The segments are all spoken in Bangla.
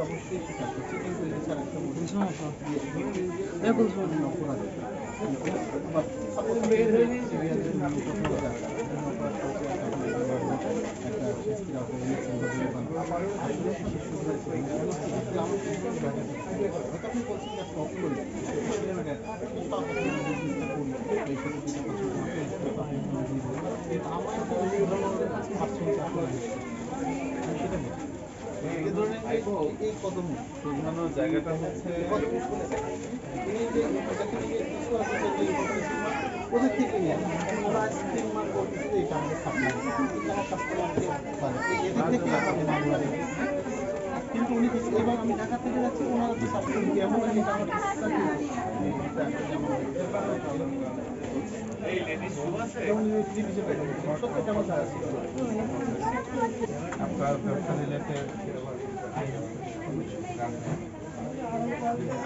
অবশ্যই স্বীকার করছি, কিন্তু এই ছাড়া একটা অপরাধ এই কদম শোধরানোর জায়গাটা হচ্ছে ওদের থেকে নিয়ে ওরা 3 মাস বলতেছে যে এটা আমাদের সাপ্লাই এদের থেকে কিন্তু উনি এবার আমি ঢাকা থেকে যাচ্ছি ওনারা তো সাপ্লাই এমন আমি আমার আপনার ব্যবসা রিলেটেড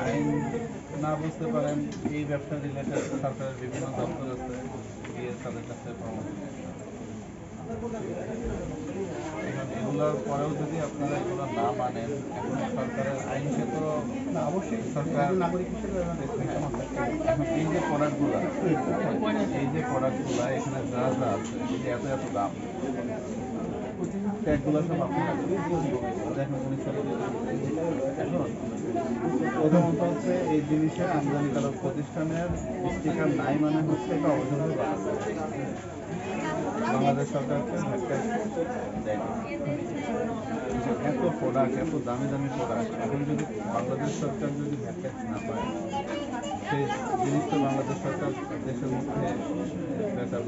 আইন না বুঝতে পারেন, এই ব্যবসা রিলেটেড সরকারের বিভিন্ন দপ্তর আছে, গিয়ে তাদের কাছে পরামর্শ এখন এগুলোর পরেও যদি আপনারা এগুলো না মানেন, এখন সরকারের আইনকে তো অবশ্যই সরকার নাগরিক হিসেবে এখন এই যে প্রোডাক্টগুলো এখানে যা যা আছে, এই যে এত দাম, ট্যাগগুলো সব আপনারা দেখেন এখন প্রথমত হচ্ছে এই জিনিসের আমদানিকারক প্রতিষ্ঠানের স্টিকার নাই মানে হচ্ছে এটা অবৈধভাবে বাংলাদেশ সরকারকে এত প্রোডাক্ট, এত দামি প্রোডাক্ট, এখন যদি বাংলাদেশ সরকার যদি ভ্যাট ট্যাক্স না পায়, সেই জিনিসটা বাংলাদেশ সরকার দেশের মধ্যে বেচার